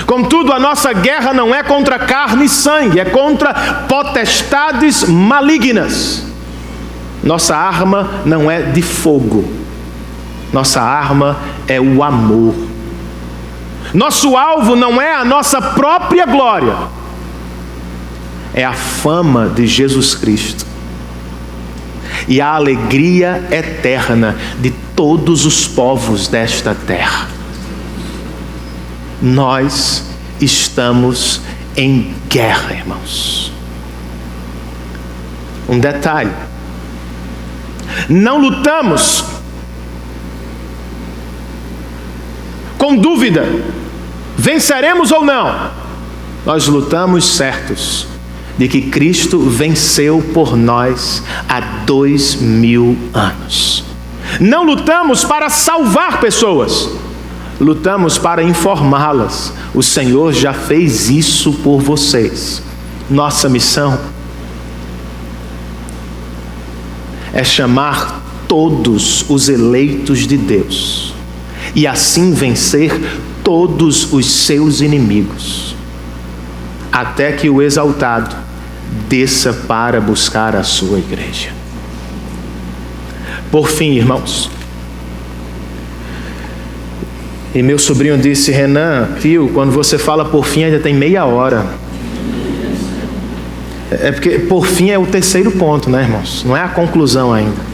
Contudo, a nossa guerra não é contra carne e sangue, é contra potestades malignas. Nossa arma não é de fogo, nossa arma é o amor. Nosso alvo não é a nossa própria glória, é a fama de Jesus Cristo e a alegria eterna de todos os povos desta terra. Nós estamos em guerra, irmãos. Um detalhe: não lutamos com dúvida, venceremos ou não. Nós lutamos certos de que Cristo venceu por nós há 2000 anos. Não lutamos para salvar pessoas, lutamos para informá-las. O Senhor já fez isso por vocês. Nossa missão é chamar todos os eleitos de Deus e assim vencer todos os seus inimigos, até que o exaltado desça para buscar a sua igreja. Por fim, irmãos, e meu sobrinho disse: Renan, filho, quando você fala por fim ainda tem meia hora. É porque por fim é o terceiro ponto, né, irmãos? Não é a conclusão ainda.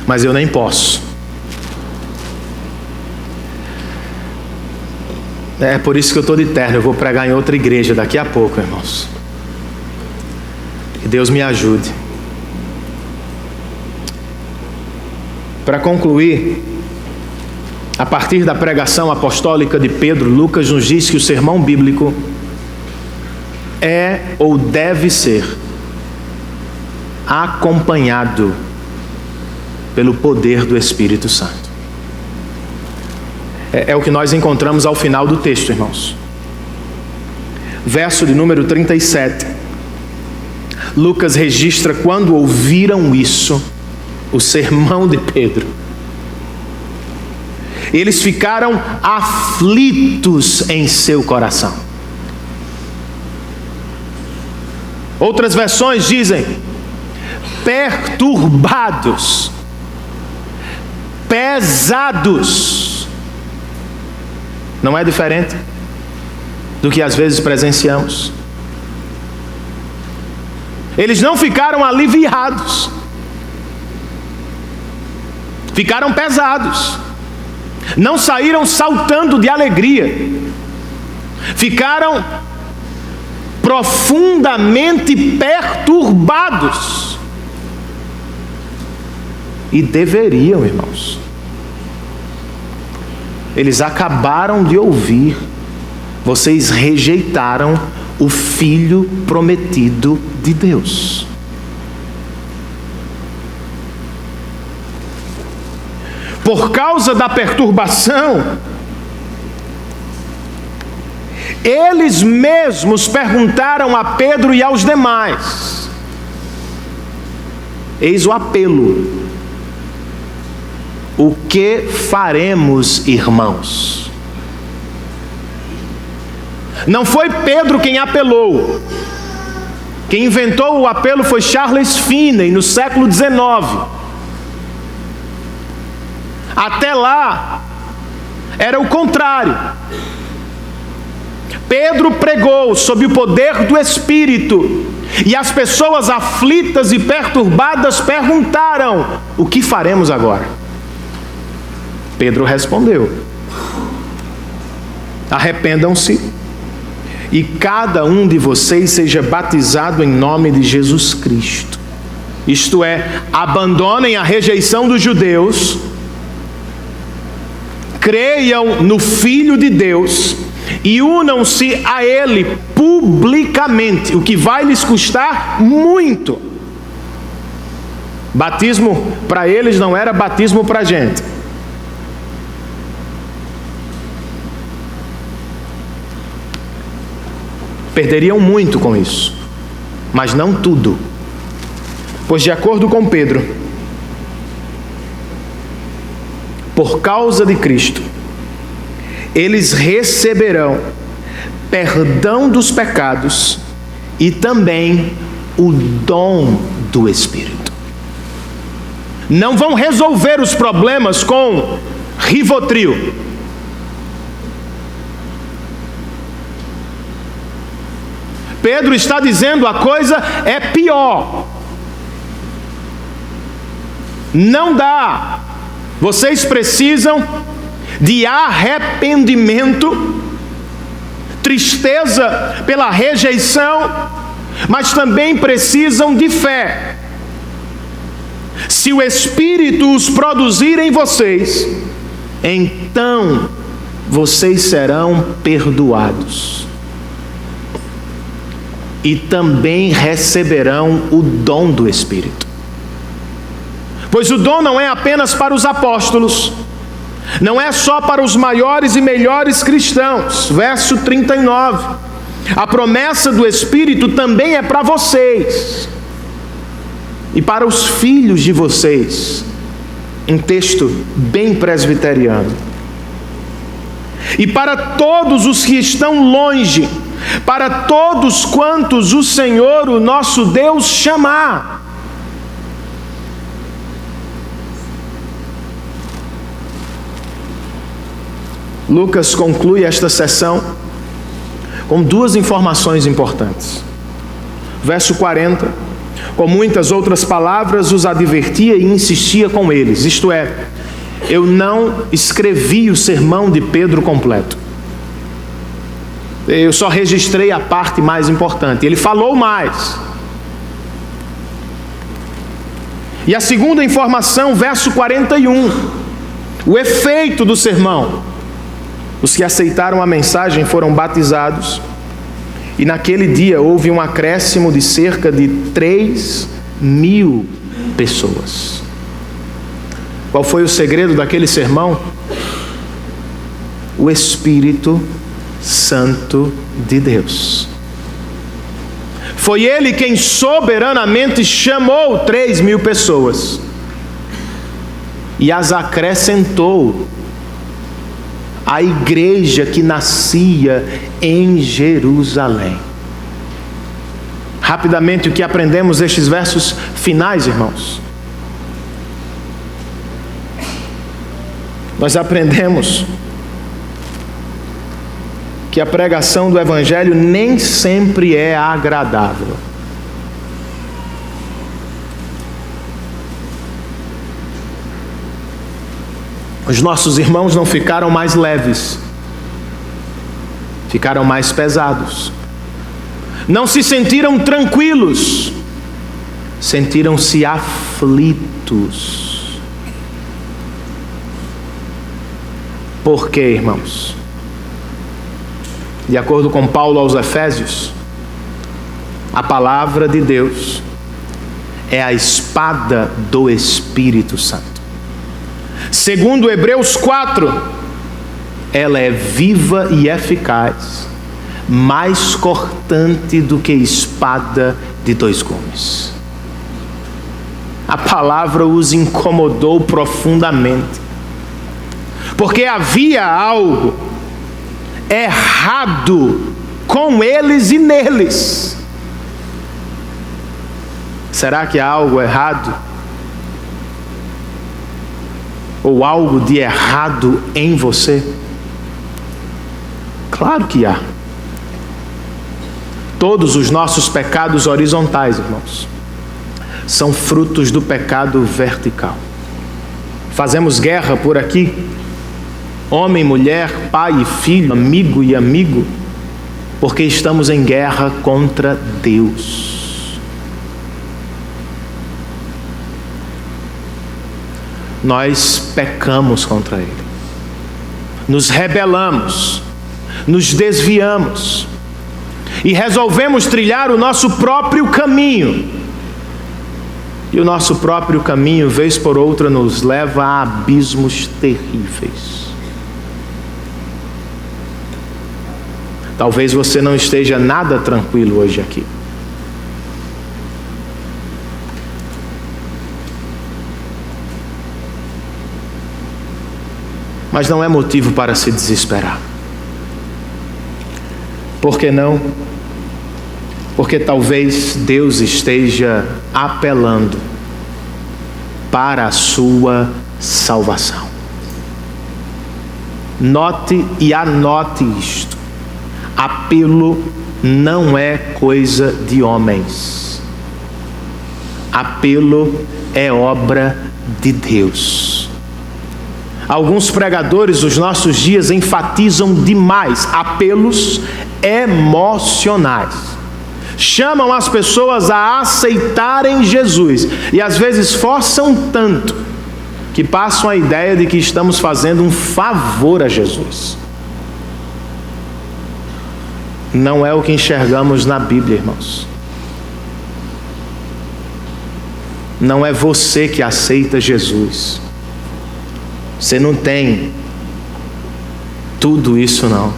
Mas eu nem posso. É por isso que eu estou de terno. Eu vou pregar em outra igreja daqui a pouco, irmãos. Que Deus me ajude. Para concluir, a partir da pregação apostólica de Pedro, Lucas nos diz que o sermão bíblico é ou deve ser acompanhado pelo poder do Espírito Santo. É o que nós encontramos ao final do texto, irmãos. Verso de número 37. Lucas registra quando ouviram isso, o sermão de Pedro. Eles ficaram aflitos em seu coração. Outras versões dizem perturbados, pesados. Não é diferente do que às vezes presenciamos. Eles não ficaram aliviados, ficaram pesados. Não saíram saltando de alegria, ficaram profundamente perturbados. E deveriam, irmãos. Eles acabaram de ouvir: vocês rejeitaram o Filho prometido de Deus. Por causa da perturbação, eles mesmos perguntaram a Pedro e aos demais. Eis o apelo: o que faremos, irmãos? Não foi Pedro quem apelou. Quem inventou o apelo foi Charles Finney, no século XIX. Até lá, era o contrário. Pedro pregou sob o poder do Espírito, e as pessoas aflitas e perturbadas perguntaram: o que faremos agora? Pedro respondeu: arrependam-se e cada um de vocês seja batizado em nome de Jesus Cristo. Isto é, abandonem a rejeição dos judeus, creiam no Filho de Deus e unam-se a Ele publicamente, o que vai lhes custar muito. Batismo para eles não era batismo para a gente. Perderiam muito com isso, mas não tudo. Pois, de acordo com Pedro, por causa de Cristo, eles receberão perdão dos pecados e também o dom do Espírito. Não vão resolver os problemas com Rivotril. Pedro está dizendo a coisa é pior. Não dá. Vocês precisam de arrependimento, tristeza pela rejeição, mas também precisam de fé. Se o Espírito os produzir em vocês, então vocês serão perdoados. E também receberão o dom do Espírito. Pois o dom não é apenas para os apóstolos, não é só para os maiores e melhores cristãos. Verso 39. A promessa do Espírito também é para vocês e para os filhos de vocês. Um texto bem presbiteriano. E para todos os que estão longe, para todos quantos o Senhor, o nosso Deus, chamar. Lucas conclui esta sessão com duas informações importantes. Verso 40, com muitas outras palavras os advertia e insistia com eles. Isto é, eu não escrevi o sermão de Pedro completo. Eu só registrei a parte mais importante. Ele falou mais. E a segunda informação, verso 41, o efeito do sermão. Os que aceitaram a mensagem foram batizados, e naquele dia houve um acréscimo de cerca de 3.000 pessoas. Qual foi o segredo daquele sermão? O Espírito Santo de Deus. Foi Ele quem soberanamente chamou 3.000 pessoas e as acrescentou à igreja que nascia em Jerusalém. Rapidamente, o que aprendemos nestes versos finais, irmãos? Nós aprendemos que a pregação do Evangelho nem sempre é agradável. Os nossos irmãos não ficaram mais leves, ficaram mais pesados. Não se sentiram tranquilos, sentiram-se aflitos. Por quê, irmãos? De acordo com Paulo aos Efésios, a palavra de Deus é a espada do Espírito Santo. Segundo Hebreus 4, ela é viva e eficaz, mais cortante do que espada de dois gumes. A palavra os incomodou profundamente, porque havia algo errado com eles e neles. Será que há algo errado? Ou algo de errado em você? Claro que há. Todos os nossos pecados horizontais, irmãos, são frutos do pecado vertical. Fazemos guerra por aqui, homem, mulher, pai e filho, amigo e amigo, porque estamos em guerra contra Deus. Nós pecamos contra Ele, nos rebelamos, nos desviamos e resolvemos trilhar o nosso próprio caminho. E o nosso próprio caminho, vez por outra, nos leva a abismos terríveis. Talvez você não esteja nada tranquilo hoje aqui. Mas não é motivo para se desesperar. Por que não? Porque talvez Deus esteja apelando para a sua salvação. Note e anote isto: apelo não é coisa de homens. Apelo é obra de Deus. Alguns pregadores dos nossos dias enfatizam demais apelos emocionais. Chamam as pessoas a aceitarem Jesus e às vezes forçam tanto que passam a ideia de que estamos fazendo um favor a Jesus. Não é o que enxergamos na Bíblia, irmãos. Não é você que aceita Jesus. Você não tem tudo isso, não.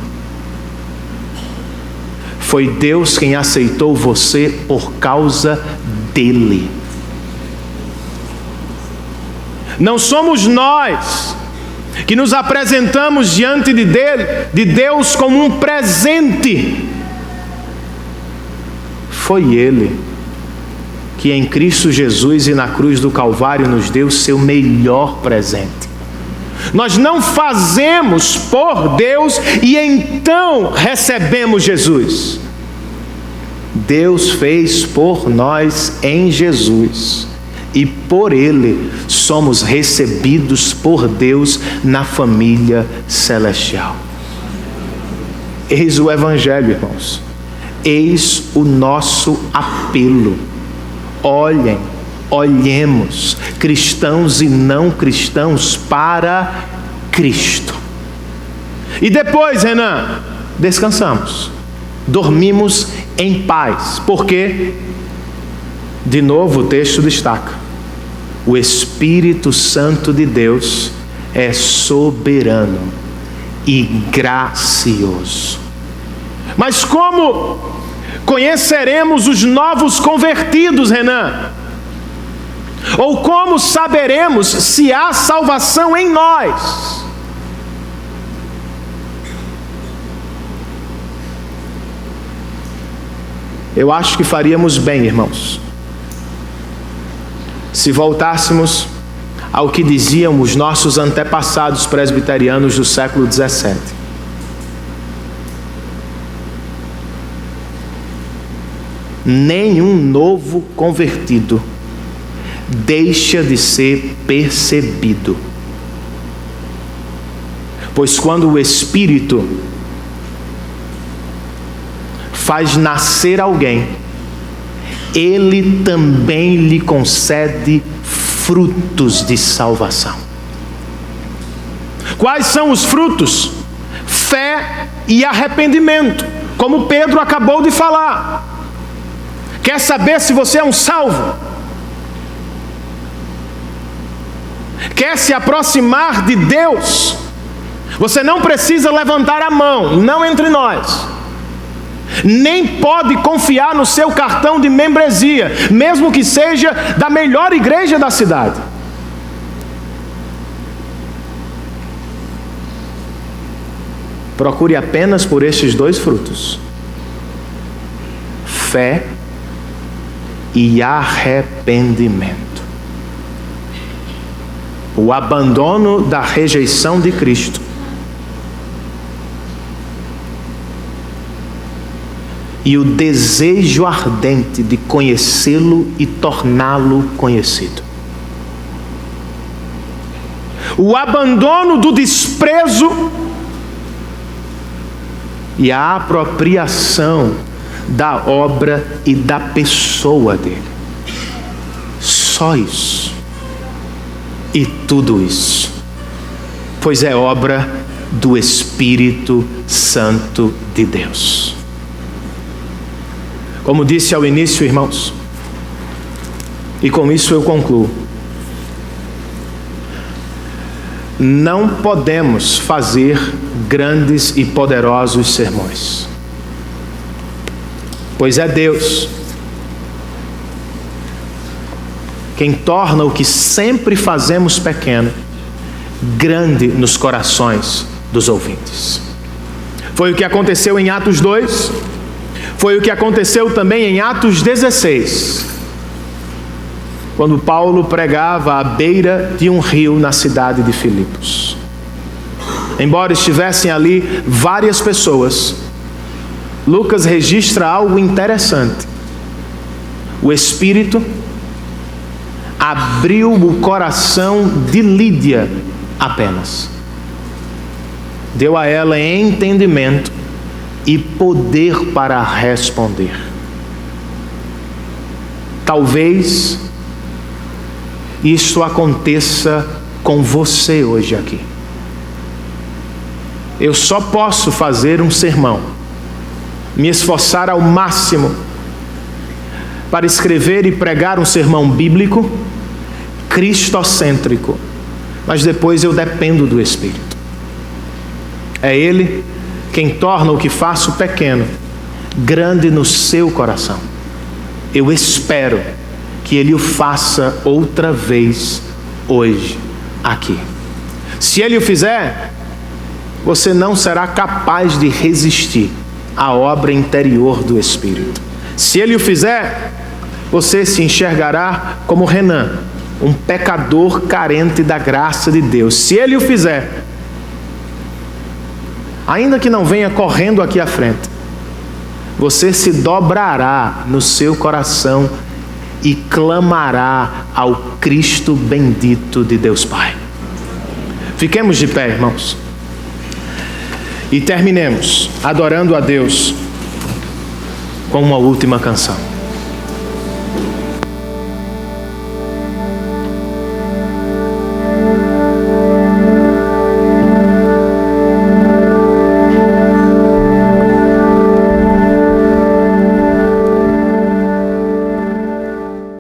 Foi Deus quem aceitou você por causa dele. Não somos nós que nos apresentamos diante de Deus como um presente. Foi Ele que em Cristo Jesus e na cruz do Calvário nos deu o seu melhor presente. Nós não fazemos por Deus e então recebemos Jesus. Deus fez por nós em Jesus e por Ele somos recebidos por Deus na família celestial. Eis o Evangelho, irmãos. Eis o nosso apelo. Olhemos, cristãos e não cristãos, para Cristo. E depois, Renan, descansamos, dormimos em paz. Por quê? De novo o texto destaca: o Espírito Santo de Deus é soberano e gracioso. Mas como conheceremos os novos convertidos, Renan? Ou como saberemos se há salvação em nós? Eu acho que faríamos bem, irmãos, se voltássemos ao que diziam os nossos antepassados presbiterianos do século 17. Nenhum novo convertido deixa de ser percebido. Pois quando o Espírito faz nascer alguém, Ele também lhe concede frutos de salvação. Quais são os frutos? Fé e arrependimento, como Pedro acabou de falar. Quer saber se você é um salvo? Quer se aproximar de Deus? Você não precisa levantar a mão, não entre nós. Nem pode confiar no seu cartão de membresia, mesmo que seja da melhor igreja da cidade. Procure apenas por estes dois frutos: fé e arrependimento. O abandono da rejeição de Cristo e o desejo ardente de conhecê-lo e torná-lo conhecido. O abandono do desprezo e a apropriação da obra e da pessoa dele. Só isso. E tudo isso, pois é obra do Espírito Santo de Deus. Como disse ao início, irmãos, e com isso eu concluo: não podemos fazer grandes e poderosos sermões, pois é Deus quem torna o que sempre fazemos pequeno grande nos corações dos ouvintes. Foi o que aconteceu em Atos 2, foi o que aconteceu também em Atos 16, quando Paulo pregava à beira de um rio na cidade de Filipos. Embora estivessem ali várias pessoas, Lucas registra algo interessante. O Espírito abriu o coração de Lídia apenas. Deu a ela entendimento e poder para responder. Talvez isso aconteça com você hoje aqui. Eu só posso fazer um sermão, me esforçar ao máximo para escrever e pregar um sermão bíblico, cristocêntrico, mas depois eu dependo do Espírito. É Ele quem torna o que faço pequeno, grande no seu coração. Eu espero que Ele o faça outra vez hoje, aqui. Se Ele o fizer, você não será capaz de resistir à obra interior do Espírito. Se Ele o fizer, você se enxergará como Renan, um pecador carente da graça de Deus. Se Ele o fizer, ainda que não venha correndo aqui à frente, você se dobrará no seu coração e clamará ao Cristo bendito de Deus Pai. Fiquemos de pé, irmãos, e terminemos adorando a Deus com uma última canção.